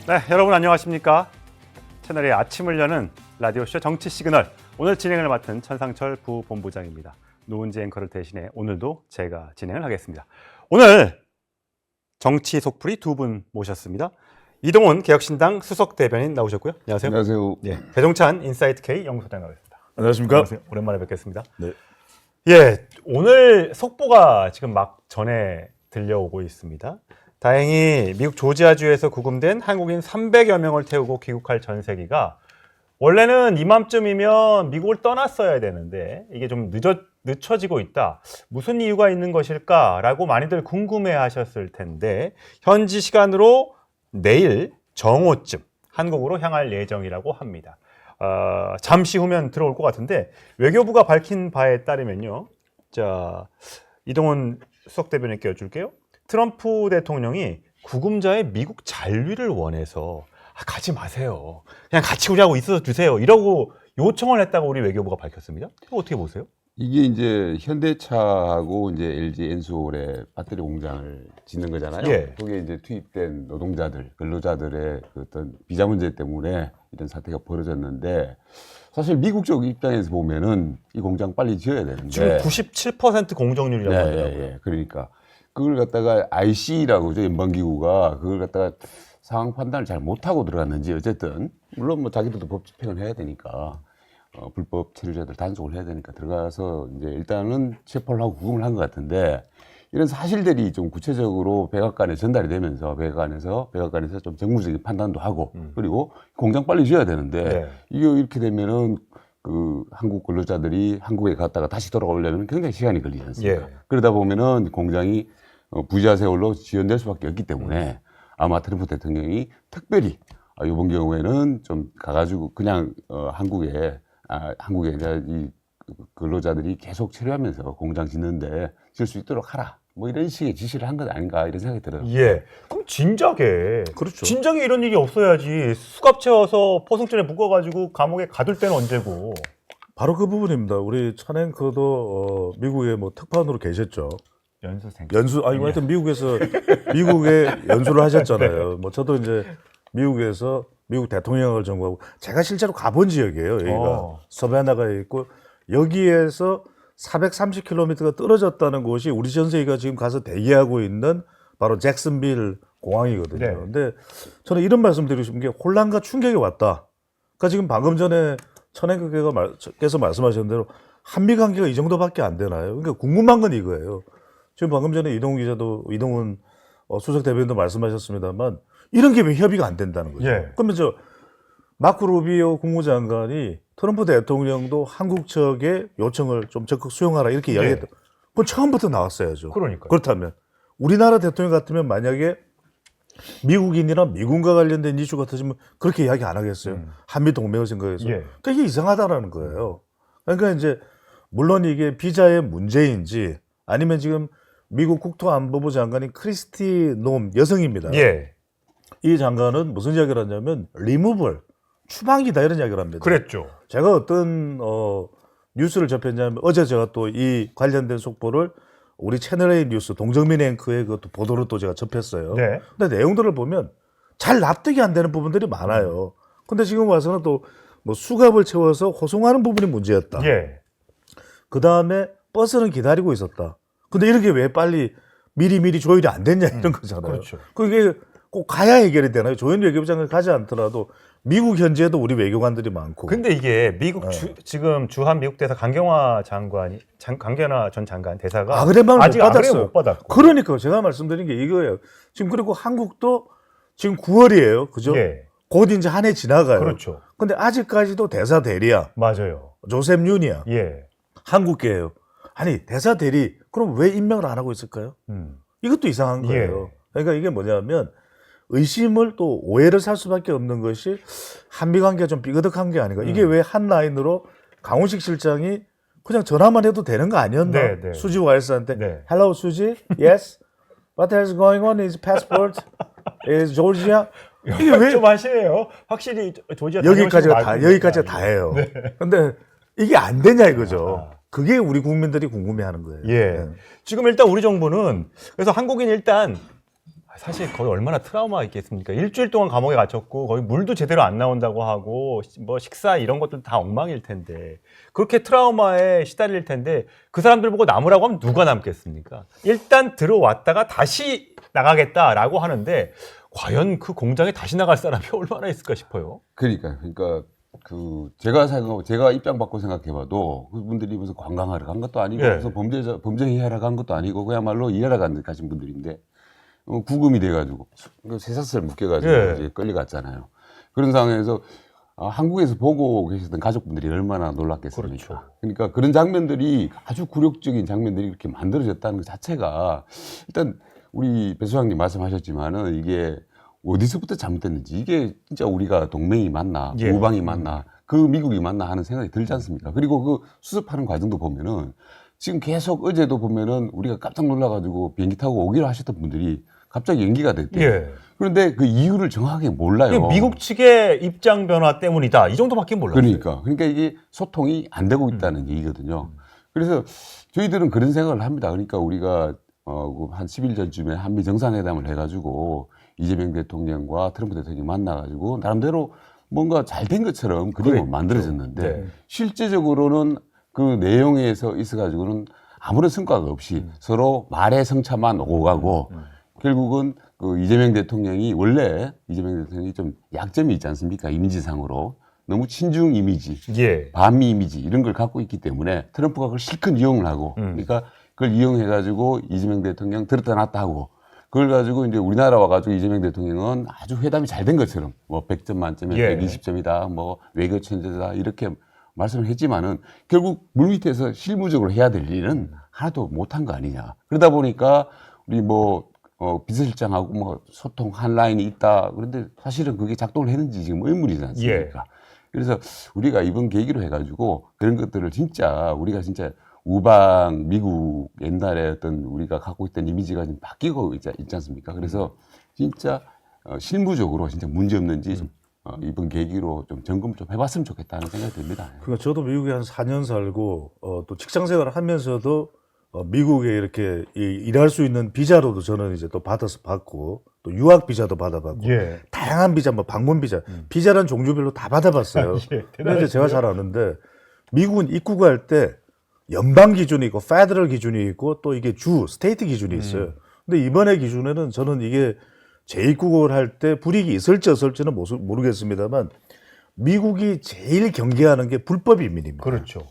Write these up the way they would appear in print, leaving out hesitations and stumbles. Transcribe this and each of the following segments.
네, 여러분 안녕하십니까? 채널의 아침을 여는 라디오쇼 정치 시그널. 오늘 진행을 맡은 천상철 부본부장입니다. 노은지 앵커를 대신해 오늘도 제가 진행을 하겠습니다. 오늘 정치 속풀이 두 분 모셨습니다. 이동훈 개혁신당 수석 대변인 나오셨고요. 안녕하세요. 안녕하세요. 예, 배종찬 인사이트 K 연구소장 나오셨습니다. 안녕하십니까? 안녕하세요. 오랜만에 뵙겠습니다. 네. 예, 오늘 속보가 지금 막 전해 들려오고 있습니다. 다행히 미국 조지아주에서 구금된 한국인 300여 명을 태우고 귀국할 전세기가 원래는 이맘쯤이면 미국을 떠났어야 되는데 이게 좀 늦춰지고 있다. 무슨 이유가 있는 것일까라고 많이들 궁금해하셨을 텐데 현지 시간으로 내일 정오쯤 한국으로 향할 예정이라고 합니다. 잠시 후면 들어올 것 같은데 외교부가 밝힌 바에 따르면요. 자, 이동훈 수석 대변인께 여쭐게요. 트럼프 대통령이 구금자의 미국 잔류를 원해서 가지 마세요. 그냥 같이 우리하고 있어 주세요. 이러고 요청을 했다고 우리 외교부가 밝혔습니다. 이거 어떻게 보세요? 이게 이제 현대차하고 이제 LG 엔솔의 배터리 공장을 짓는 거잖아요. 예. 거기에 이제 투입된 노동자들, 근로자들의 그 어떤 비자 문제 때문에 이런 사태가 벌어졌는데 사실 미국 쪽 입장에서 보면은 이 공장 빨리 지어야 되는데 지금 97% 공정률이라고 네, 하더라고요. 예. 그러니까 그걸 갖다가 IC라고 저 연방기구가 그걸 갖다가 상황 판단을 잘 못하고 들어갔는지 어쨌든 물론 뭐 자기들도 법 집행을 해야 되니까 불법 체류자들 단속을 해야 되니까 들어가서 이제 일단은 체포를 하고 구금을 한 것 같은데 이런 사실들이 좀 구체적으로 백악관에 전달이 되면서 백악관에서 좀 정무적인 판단도 하고 그리고 공장 빨리 지어야 되는데 네. 이게 이렇게 되면은 그 한국 근로자들이 한국에 갔다가 다시 돌아오려면 굉장히 시간이 걸리지 않습니까? 예. 그러다 보면은 공장이 부자 세월로 지연될 수밖에 없기 때문에 아마 트럼프 대통령이 특별히 이번 경우에는 좀 가가지고 그냥 한국에 이제 이 근로자들이 계속 체류하면서 공장 짓는데 질 수 있도록 하라. 뭐 이런 식의 지시를 한 것 아닌가 이런 생각이 들어요. 예. 그럼 진작에 그렇죠. 진작에 이런 일이 없어야지. 수갑 채워서 포승줄에 묶어가지고 감옥에 가둘 때는 언제고. 바로 그 부분입니다. 우리 천앵커도 미국에 뭐 특파원으로 계셨죠. 연수생. 아니 하여튼 미국에 연수를 하셨잖아요. 뭐 저도 이제 미국에서 미국 대통령을 전공하고 제가 실제로 가본 지역이에요. 여기가 서바나가 있고 여기에서 430km가 떨어졌다는 곳이 우리 전세기가 지금 가서 대기하고 있는 바로 잭슨빌 공항이거든요. 네. 근데 저는 이런 말씀 드리고 싶은 게 혼란과 충격이 왔다. 그러니까 지금 방금 전에 천앵커께서 말씀하신 대로 한미 관계가 이 정도밖에 안 되나요? 그러니까 궁금한 건 이거예요. 지금 방금 전에 이동훈 수석 대변인도 말씀하셨습니다만 이런 게 왜 협의가 안 된다는 거죠. 예. 그러면 마크 루비오 국무장관이 트럼프 대통령도 한국 측의 요청을 좀 적극 수용하라 이렇게 이야기했다. 그건 처음부터 나왔어야죠. 그러니까요. 그렇다면 우리나라 대통령 같으면 만약에 미국인이나 미군과 관련된 이슈 같으시면 그렇게 이야기 안 하겠어요. 한미 동맹을 생각해서. 예. 그러니까 이게 이상하다라는 거예요. 그러니까 이제 물론 이게 비자의 문제인지 아니면 지금 미국 국토안보부 장관인 크리스티 놈 여성입니다. 예. 이 장관은 무슨 이야기를 하냐면 리무벌 추방이다 이런 이야기를 합니다. 그랬죠. 제가 어떤 뉴스를 접했냐면 어제 제가 또 이 관련된 속보를 우리 채널A 뉴스 동정민 앵커의 그 보도를 또 제가 접했어요. 네. 근데 내용들을 보면 잘 납득이 안 되는 부분들이 많아요. 근데 지금 와서는 또 뭐 수갑을 채워서 호송하는 부분이 문제였다. 예. 그 다음에 버스는 기다리고 있었다. 근데 이렇게 왜 빨리 미리 조율이 안 됐냐 이런 거잖아요. 그렇죠. 그게 꼭 가야 해결이 되나요? 조현 외교부장을 가지 않더라도 미국 현지에도 우리 외교관들이 많고. 근데 이게 미국 지금 주한 미국 대사 강경화 전 장관 대사가 아그레만을 아직 못 받았어요. 못 받았고. 그러니까 제가 말씀드린 게 이거예요. 지금 그리고 한국도 지금 9월이에요. 그죠? 예. 곧 이제 한 해 지나가요. 그렇죠. 근데 아직까지도 대사 대리야. 맞아요. 조셉 윤이야. 예. 한국계예요. 아니 대사 대리 그럼 왜 임명을 안 하고 있을까요? 이것도 이상한 거예요. 그러니까 이게 뭐냐면 의심을 또 오해를 살 수밖에 없는 것이 한미 관계가 좀 삐그덕한 게 아닌가. 이게 왜 한 라인으로 강훈식 실장이 그냥 전화만 해도 되는 거 아니었나? 네, 네. 수지 와일스한테 네. Hello 수지, yes. What is going on? Is passport? Is Georgia? 이게 왜 좀 하시네요. 확실히 조지아 여기까지가 다예요. 근데 이게 안 되냐 이거죠. 그게 우리 국민들이 궁금해하는 거예요. 예. 네. 지금 일단 우리 정부는 그래서 한국인 일단 사실 거의 얼마나 트라우마 있겠습니까? 일주일 동안 감옥에 갇혔고 거의 물도 제대로 안 나온다고 하고 뭐 식사 이런 것들 다 엉망일 텐데 그렇게 트라우마에 시달릴 텐데 그 사람들 보고 남으라고 하면 누가 남겠습니까? 일단 들어왔다가 다시 나가겠다라고 하는데 과연 그 공장에 다시 나갈 사람이 얼마나 있을까 싶어요. 그러니까 그 제가 입장 바꿔 생각해봐도 그분들이 무슨 관광하러 간 것도 아니고 예. 무슨 범죄 해하러 간 것도 아니고 그야말로 일하러 가신 분들인데 구금이 돼가지고 쇠사슬 묶여가지고 예. 이제 끌려갔잖아요. 그런 상황에서 한국에서 보고 계셨던 가족분들이 얼마나 놀랐겠습니까? 그렇죠. 그러니까 그런 장면들이 아주 굴욕적인 장면들이 이렇게 만들어졌다는 것 자체가 일단 우리 배 소장님 말씀하셨지만은 이게 어디서부터 잘못됐는지 이게 진짜 우리가 동맹이 맞나 예. 우방이 맞나 그 미국이 맞나 하는 생각이 들지 않습니까? 그리고 그 수습하는 과정도 보면은 지금 계속 어제도 보면은 우리가 깜짝 놀라가지고 비행기 타고 오기로 하셨던 분들이 갑자기 연기가 됐대요. 예. 그런데 그 이유를 정확하게 몰라요. 이게 미국 측의 입장 변화 때문이다. 이 정도밖에 몰랐어요. 그러니까 이게 소통이 안 되고 있다는 얘기거든요. 그래서 저희들은 그런 생각을 합니다. 그러니까 우리가 한 10일 전쯤에 한미 정상회담을 해가지고 이재명 대통령과 트럼프 대통령이 만나가지고 나름대로 뭔가 잘 된 것처럼 그림을 그랬죠. 만들어졌는데 네. 실제적으로는 그 내용에서 있어가지고는 아무런 성과가 없이 서로 말의 성차만 오고 가고 결국은 그 이재명 대통령이 좀 약점이 있지 않습니까? 이미지상으로. 너무 친중 이미지, 예. 반미 이미지 이런 걸 갖고 있기 때문에 트럼프가 그걸 실컷 이용을 하고 그러니까 그걸 이용해가지고 이재명 대통령 들었다 놨다 하고 그걸 가지고 이제 우리나라 와가지고 이재명 대통령은 아주 회담이 잘 된 것처럼 뭐 100점 만점에 예. 120점이다, 뭐 외교 천재다 이렇게 말씀을 했지만은 결국 물밑에서 실무적으로 해야 될 일은 하나도 못한 거 아니냐. 그러다 보니까 우리 비서실장하고 뭐 소통 한 라인이 있다. 그런데 사실은 그게 작동을 했는지 지금 의문이지 않습니까? 그래서 우리가 이번 계기로 해가지고 그런 것들을 우리가 진짜 우방 미국 옛날에 어떤 우리가 갖고 있던 이미지가 지금 바뀌고 있지 않습니까? 그래서 진짜 실무적으로 진짜 문제 없는지 좀 이번 계기로 좀 점검을 좀 해봤으면 좋겠다는 생각이 듭니다. 그러니까 저도 미국에 한 4년 살고 또 직장 생활을 하면서도 미국에 이렇게 일할 수 있는 비자로도 저는 이제 또 받고 또 유학 비자도 받아봤고 예. 다양한 비자, 뭐 방문 비자, 비자는 종류별로 다 받아봤어요. 예, 근데 이제 제가 잘 아는데 미국은 입국할 때 연방 기준이 있고 페더럴 기준이 있고 또 이게 스테이트 기준이 있어요. 근데 이번에 기준에는 저는 이게 재입국을 할 때 불이익이 있을지 없을지는 모르겠습니다만 미국이 제일 경계하는 게 불법 이민입니다. 그렇죠.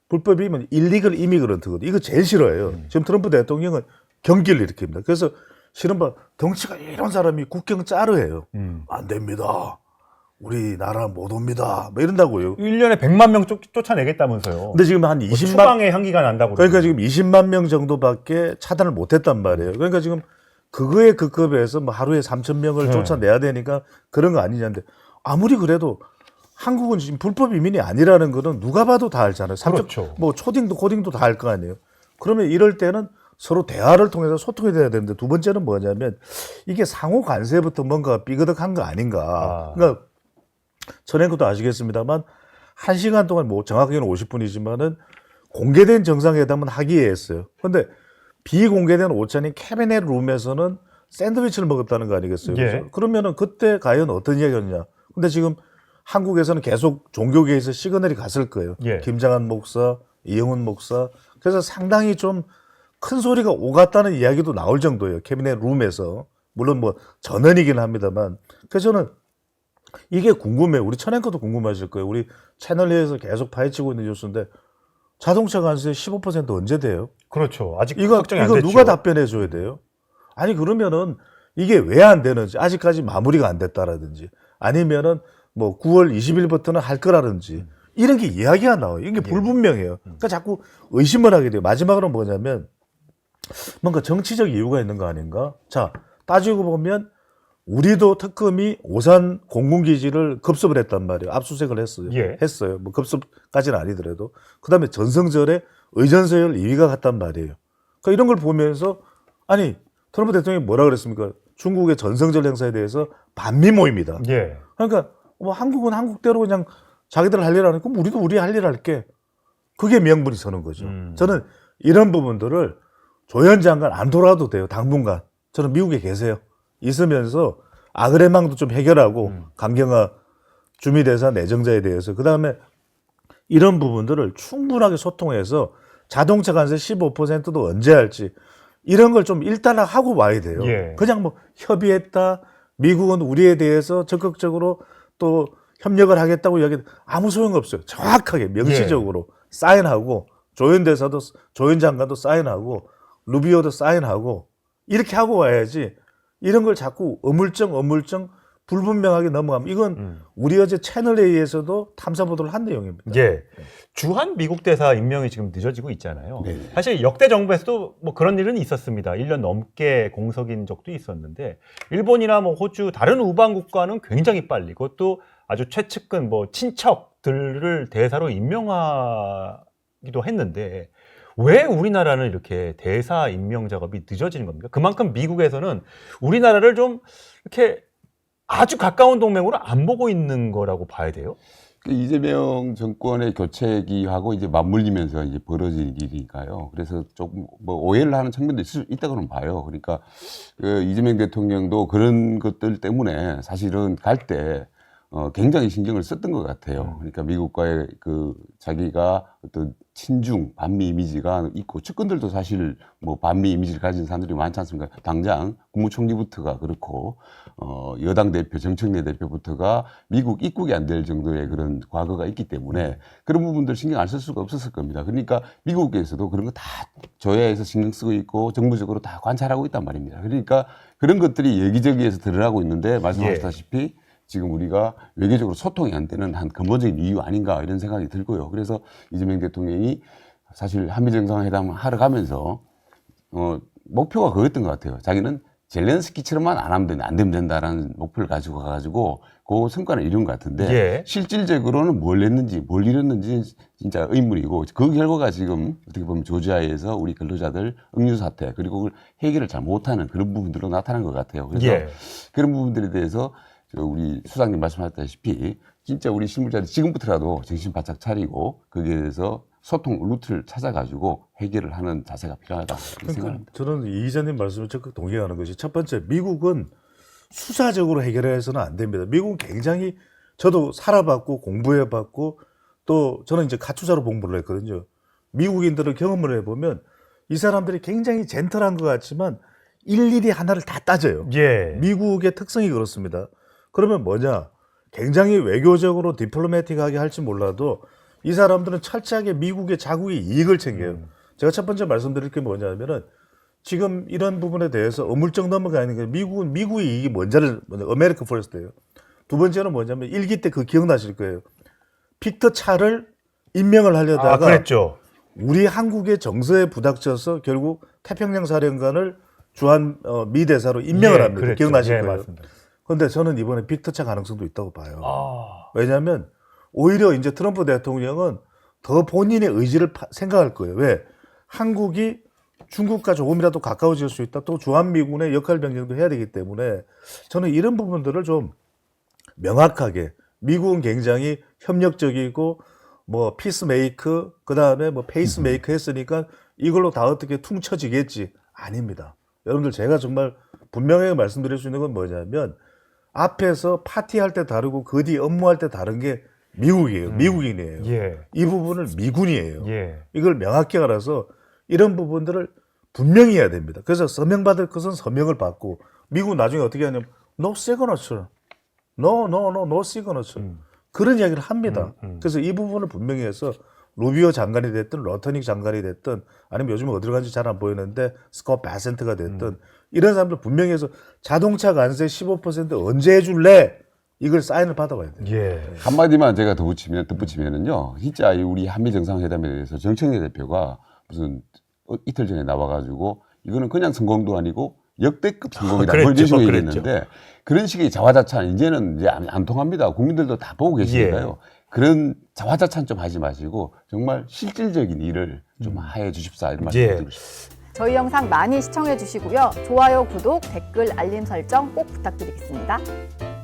불법 이민, 일리글 이미그런트거든요. 이거 제일 싫어해요. 지금 트럼프 대통령은 경기를 일으킵니다. 그래서 실은 덩치가 이런 사람이 국경 짜르해요. 안 됩니다. 우리나라 못 옵니다. 뭐 이런다고요. 1년에 100만 명 쫓아내겠다면서요. 근데 지금 한 뭐 20만 추방의 향기가 난다고. 그러니까 지금 20만 명 정도밖에 차단을 못 했단 말이에요. 그러니까 지금 그거에 급급해서 뭐 하루에 3,000명을 쫓아내야 되니까 그런 거 아니냐는데 아무리 그래도 한국은 지금 불법 이민이 아니라는 거는 누가 봐도 다 알잖아요. 그렇죠. 뭐 초딩도 고딩도 다 알 거 아니에요. 그러면 이럴 때는 서로 대화를 통해서 소통이 돼야 되는데 두 번째는 뭐냐면 이게 상호 관세부터 뭔가 삐그덕한 거 아닌가. 그러니까 전에도 아시겠습니다만 1시간 동안 뭐 정확하게는 50분이지만은 공개된 정상회담은 하기에 했어요. 그런데 비공개된 오찬인 캐비넷 룸에서는 샌드위치를 먹었다는 거 아니겠어요? 예. 그래서 그러면은 그때 과연 어떤 이야기였냐? 근데 지금 한국에서는 계속 종교계에서 시그널이 갔을 거예요. 예. 김장한 목사, 이영훈 목사. 그래서 상당히 좀 큰 소리가 오갔다는 이야기도 나올 정도예요. 캐비넷 룸에서. 물론 뭐 전원이긴 합니다만. 그래서 저는 이게 궁금해요. 우리 천앵커도 궁금하실 거예요. 우리 채널에서 계속 파헤치고 있는 뉴스인데 자동차 관세 15% 언제 돼요? 그렇죠. 아직 이거 확정이 안 됐죠. 누가 답변해 줘야 돼요? 아니 그러면은 이게 왜 안 되는지 아직까지 마무리가 안 됐다라든지 아니면은 뭐 9월 20일부터는 할 거라든지 이런 게 이야기가 나와요. 이게 불분명해요. 그러니까 자꾸 의심을 하게 돼요. 마지막으로 뭐냐면 뭔가 정치적 이유가 있는 거 아닌가? 자, 따지고 보면 우리도 특검이 오산 공군기지를 급습을 했단 말이에요. 압수수색을 했어요. 예. 했어요. 뭐 급습까지는 아니더라도. 그 다음에 전성절에 의전서열 2위가 갔단 말이에요. 그러니까 이런 걸 보면서 아니 트럼프 대통령이 뭐라 그랬습니까? 중국의 전성절 행사에 대해서 반미 모임이다. 예. 그러니까 뭐 한국은 한국대로 그냥 자기들 할 일 안 했고 우리도 우리 할 일 할게. 그게 명분이 서는 거죠. 저는 이런 부분들을 조현 장관 안 돌아도 돼요. 당분간. 저는 미국에 계세요. 있으면서 아그레망도 좀 해결하고 강경화 주미대사 내정자에 대해서 그다음에 이런 부분들을 충분하게 소통해서 자동차 관세 15%도 언제 할지 이런 걸 좀 일단락하고 와야 돼요. 예. 그냥 뭐 협의했다. 미국은 우리에 대해서 적극적으로 또 협력을 하겠다고 이야기 아무 소용 없어요. 정확하게 명시적으로 사인하고 조현 장관도 사인하고 루비오도 사인하고 이렇게 하고 와야지 이런 걸 자꾸 어물쩡 불분명하게 넘어가면 이건 우리 어제 채널 A에서도 탐사 보도를 한 내용입니다. 예. 주한 미국 대사 임명이 지금 늦어지고 있잖아요. 네. 사실 역대 정부에서도 뭐 그런 일은 있었습니다. 1년 넘게 공석인 적도 있었는데 일본이나 뭐 호주 다른 우방 국가는 굉장히 빨리 그것도 아주 최측근 뭐 친척들을 대사로 임명하기도 했는데 왜 우리나라는 이렇게 대사 임명 작업이 늦어지는 겁니까? 그만큼 미국에서는 우리나라를 좀 이렇게 아주 가까운 동맹으로 안 보고 있는 거라고 봐야 돼요. 그 이재명 정권의 교체기하고 이제 맞물리면서 이제 벌어진 일이니까요. 그래서 조금 뭐 오해를 하는 측면도 있을 수 있다고는 봐요. 그러니까 그 이재명 대통령도 그런 것들 때문에 사실은 갈 때 굉장히 신경을 썼던 것 같아요. 그러니까 미국과의 그 자기가 어떤 친중 반미 이미지가 있고 측근들도 사실 뭐 반미 이미지를 가진 사람들이 많지 않습니까? 당장 국무총리부터가 그렇고 여당 대표, 정청래 대표부터가 미국 입국이 안 될 정도의 그런 과거가 있기 때문에 그런 부분들 신경 안 쓸 수가 없었을 겁니다. 그러니까 미국에서도 그런 거 다 조야해서 신경 쓰고 있고 정무적으로 다 관찰하고 있단 말입니다. 그러니까 그런 것들이 여기저기에서 드러나고 있는데 말씀하셨다시피 지금 우리가 외교적으로 소통이 안 되는 한 근본적인 이유 아닌가 이런 생각이 들고요. 그래서 이재명 대통령이 사실 한미 정상회담 하러 가면서 목표가 그거였던 것 같아요. 자기는 젤렌스키처럼만 안 되면 된다라는 목표를 가지고 가가지고 그 성과를 이룬 것 같은데 실질적으로는 뭘 했는지 뭘 이뤘는지 진짜 의문이고 그 결과가 지금 어떻게 보면 조지아에서 우리 근로자들 응유 사태 그리고 그걸 해결을 잘 못하는 그런 부분들로 나타난 것 같아요. 그래서 그런 부분들에 대해서 우리 수장님 말씀하셨다시피 진짜 우리 실무자들 지금부터라도 정신 바짝 차리고 거기에 대해서 소통 루트를 찾아가지고 해결을 하는 자세가 필요하다 이렇게 생각합니다. 저는 이 기자님 말씀에 적극 동의하는 것이 첫 번째 미국은 수사적으로 해결해서는 안 됩니다. 미국은 굉장히 저도 살아봤고 공부해봤고 또 저는 이제 가투자로 공부를 했거든요. 미국인들을 경험을 해보면 이 사람들이 굉장히 젠틀한 것 같지만 일일이 하나를 다 따져요. 미국의 특성이 그렇습니다. 그러면 뭐냐? 굉장히 외교적으로 디플로매틱하게 할지 몰라도 이 사람들은 철저하게 미국의 자국의 이익을 챙겨요. 제가 첫 번째 말씀드릴 게 뭐냐면은 지금 이런 부분에 대해서 어물쩍 넘어가는 게 미국은 미국의 이익이 뭔지를 아메리카 퍼스트예요. 두 번째는 뭐냐면 일기 때 그 기억나실 거예요. 빅터 차를 임명을 하려다가 그랬죠. 우리 한국의 정서에 부닥쳐서 결국 태평양 사령관을 주한 미 대사로 임명을 합니다. 그랬죠. 기억나실 거예요. 맞습니다. 그런데 저는 이번에 빅터차 가능성도 있다고 봐요. 왜냐하면 오히려 이제 트럼프 대통령은 더 본인의 의지를 생각할 거예요. 왜? 한국이 중국과 조금이라도 가까워질 수 있다. 또 주한미군의 역할 변경도 해야 되기 때문에 저는 이런 부분들을 좀 명확하게 미국은 굉장히 협력적이고 뭐 피스메이커 그다음에 뭐 페이스메이커 했으니까 이걸로 다 어떻게 퉁쳐지겠지. 아닙니다. 여러분들 제가 정말 분명하게 말씀드릴 수 있는 건 뭐냐면 앞에서 파티할 때 다르고 그 뒤 업무할 때 다른 게 미국이에요. 미국인이에요. 이 부분을 미군이에요. 이걸 명확히 알아서 이런 부분들을 분명히 해야 됩니다. 그래서 서명받을 것은 서명을 받고 미국은 나중에 어떻게 하냐면 no signature. no signature. 그런 이야기를 합니다. 그래서 이 부분을 분명히 해서 루비오 장관이 됐든 러터닉 장관이 됐든 아니면 요즘 어디로 간지 잘 안 보이는데 스콧 베센트가 됐든 이런 사람들 분명히 해서 자동차 관세 15% 언제 해줄래? 이걸 사인을 받아와야 돼요. 한마디만 제가 덧붙이면은요. 진짜 우리 한미 정상회담에 대해서 정청래 대표가 무슨 이틀 전에 나와가지고 이거는 그냥 성공도 아니고 역대급 성공이다. 그런 식으로 얘기했는데 그런 식의 자화자찬 이제는 이제 안 통합니다. 국민들도 다 보고 계시니까요. 그런 자화자찬 좀 하지 마시고 정말 실질적인 일을 좀 해 주십사 이런 말씀 드리고 싶습니다. 저희 영상 많이 시청해 주시고요. 좋아요, 구독, 댓글, 알림 설정 꼭 부탁드리겠습니다.